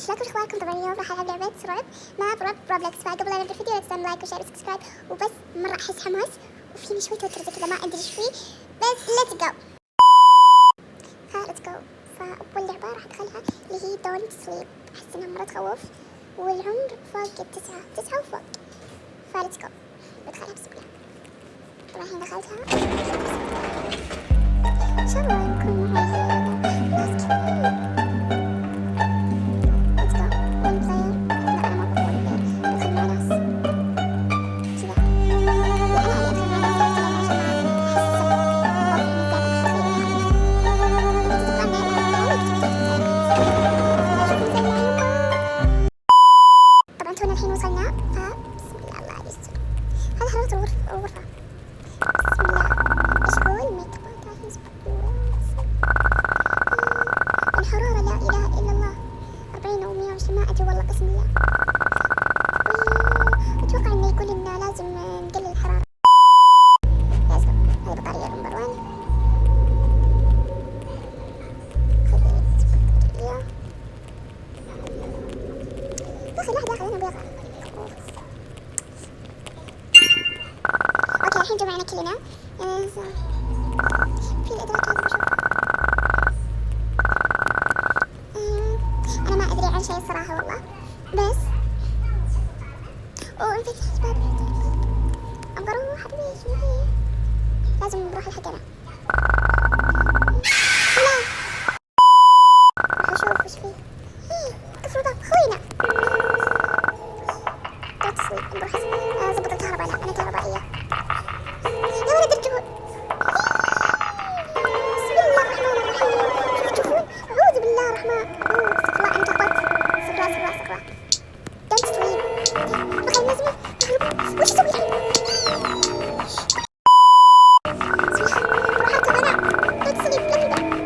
شلونكم اخباركم؟ طبعا اليوم راح العب لعبة رعب مع روبلكس. فقبل لا نبدا الفيديو لا تنسون لايك وشير وسبسكرايب، وبس مرة احس حماس وفيني شوي توتر زي كذا ما ادري ايش فيه، بس ليتس جو. ليتس جو. فاول لعبة راح ادخلها اللي هي دونت سليب، احس انها مرة تخوف والعمر فوق تسعة وفوق، فليتس جو. بدخلها بسم الله. طبعا الحين دخلتها ان شاء الله نكون ناس كثير. الحين وصلنا، فبسم الله الله يستر. هذا حرارة الغرفة. بسم الله. ايش يقول؟ ميك الحرارة لا اله الا الله 40 او 120 ما ادري والله، قسم الله. اتوقع انه يقول انه لازم نقلل الحرارة. هذه بطارية نمبر 1. داخل انا بيضع. اوكي الحين جمعنا كلنا. في الادراك هذا بشوف. انا ما ادري عن شيء صراحة والله، بس انفتح الباب. ابغى اروح حبيبي، شو هي؟ لازم نروح لحق انا. لا راح اشوف ايش فيه. قفلوا الباب خوينا. نروح ضبط الكهرباء. لا انا كهربائية. يا ولد ارجعون. بسم الله الرحمن الرحيم. تشوفون؟ اعوذ بالله الرحمن. استغفر الله، انا تلخبطت. استغفر الله. دونت سليب. بخل نزمه. وش اسوي الحين؟ بسم الله. روح اركض انا. دونت سليب. لا تنبه.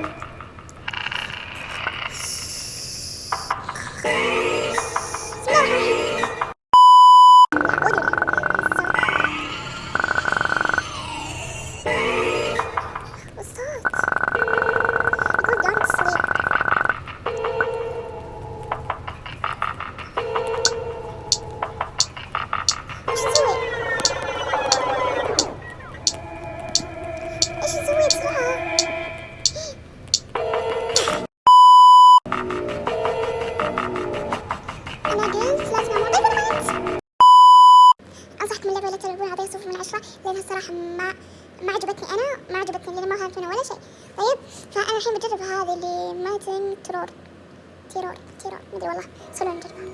بسم الله الرحمن أعطيها 0 من 10 لأنها الصراحة ما عجبتني. أنا ما عجبتني لأن ما فهمت منها ولا شيء. طيب فأنا الحين بجرب هذه اللي ماتن تيرور ما أدري والله. خلونا نجربها.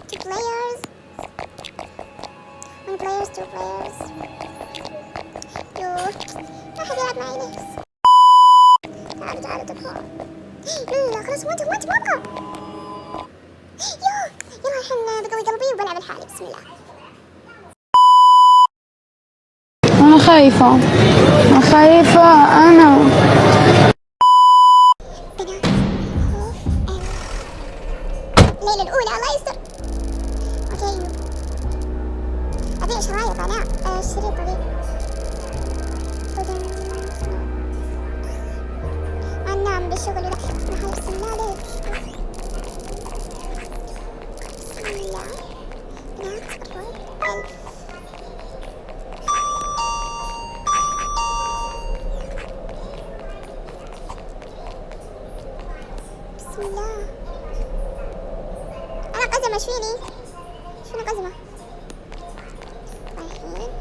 2 players 1 players 2 players. ما حد يلعب معي ليه؟ تعالوا تدخلوا. لا خلاص ما أبغى. يلا الحين بقوي قلبي وبلعب لحالي. بسم الله. أنا خايفة أنا. بنات خوف الليلة الأولى الله يستر. أوكي أبيع شرايط أنا الشريط ذي. ما ننام بالشغل ولا أنا بسم الله ليك. بسم الله. بنات الرعب. بسم الله. أنا قزمة. ايش فيني؟ شنو قزمة؟ الحين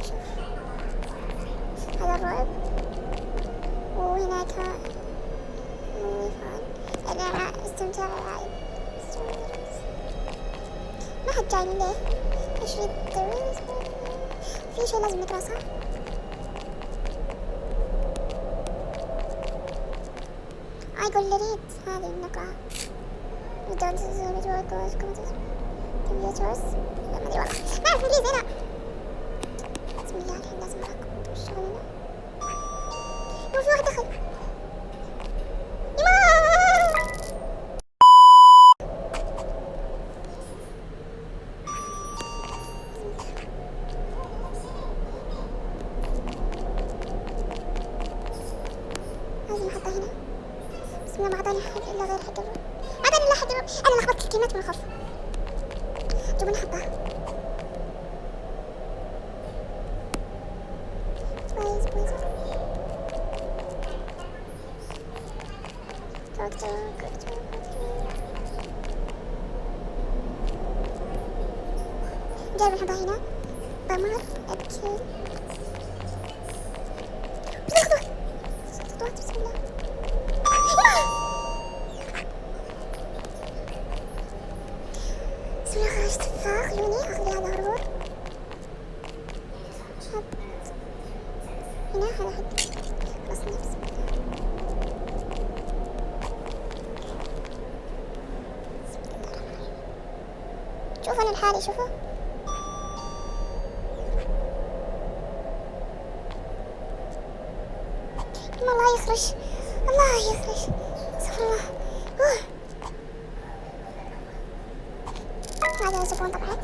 شوف هذا الرعب وهناك مويفان. أنا استمتع العالم. ما حد جاي ليه؟ ايش في شيء لازم ندرسه. أقول لريد هذه نقرأها. don't zoom it work goes computers. لا ما أدري والله، ما أعرف إنجليزي أنا. بسم الله الحين لازم أراقب الشغل هنا. في واحد دخل. لازم أحطها هنا. بسم الله ما أعطاني أحد إلا غير حق انا لخبطت الكلمات من الخوف. جبنا حبة كويس كويس. جايب الحبة هنا. بمر ابكي. بسم الله. بسم الله. خرجت تفاح لوني. اخذ هذا هرور. هنا هذا حد. خلاص نفس. شوفوا انا لحالي. شوفوا الله يخرج. الله يخرج. استغفر الله. هذا زبون طبعا.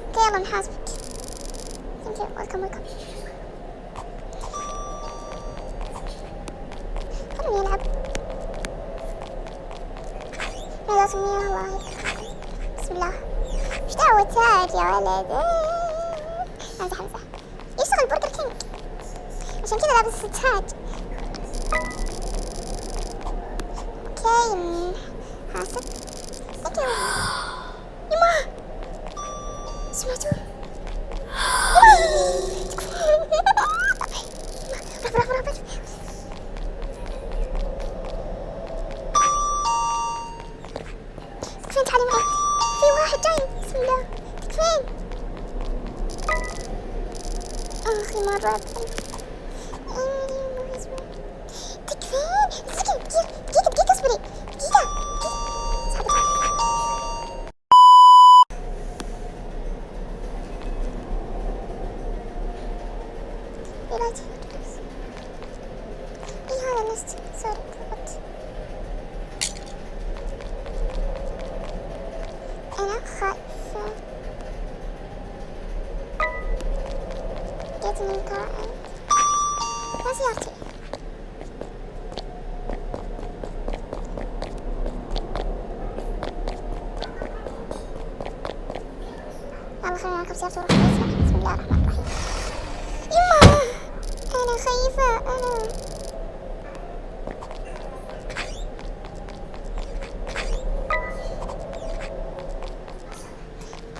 اوكي يلا نحاسبك. ثانك يو. ويلكم ويلكم. خلوني العب. ماذا اسميه؟ الله يخرج. بسم الله. ايش دعوة تاج يا ولد؟ امزح امزح. يشتغل برجر كينج عشان كذا لابس التاج. اوكي حاسب. يما سمعتوا؟ برافو. تكفين تعالي معي. في واحد جاي. بسم الله. تكفين. اخي مرة تكفين. دقيقة اصبري. دقيقة. علاجي. اي هذا النست. سوري تلخبطت. انا خايفة. جيت من قائد. ما سيارتي. يلا خلينا نركب سيارتي ونروح بيتنا. بسم الله الرحمن الرحيم. يما انا خايفة. انا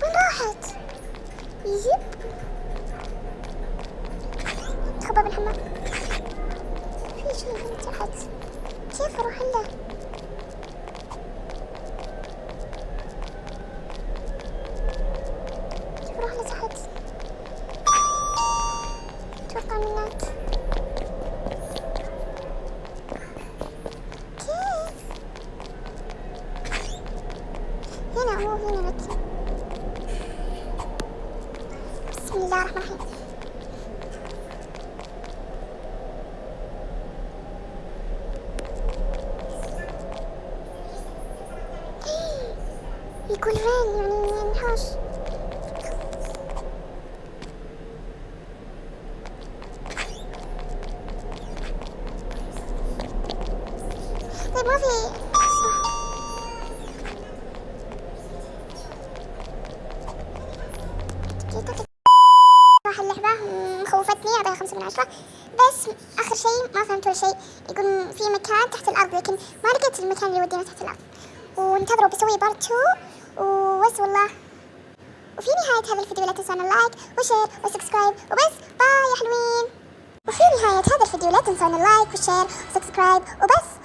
وين راحت؟ يجيب تخبى بالحمام. في شيء من تحت. كيف اروح له؟ كيف اروح لتحت؟ اتوقع منات. كيف؟ هنا هو هنا لك. بسم الله الرحمن الرحيم. يقول وين يعني ينحاش. طيب ما في صح. اللعبة خوفتني. أعطيها 5 من 10. بس آخر شيء ما فهمت ولا شيء. يقول في مكان تحت الأرض لكن ما لقيت المكان اللي يودينا تحت الأرض. وانتظروا بسوي بارت 2 وبس والله. وفي نهاية هذا الفيديو لا تنسون اللايك وشير وسبسكرايب وبس. باي يا حلوين. وفي نهاية هذا الفيديو لا تنسون اللايك والشير وسبسكرايب وبس.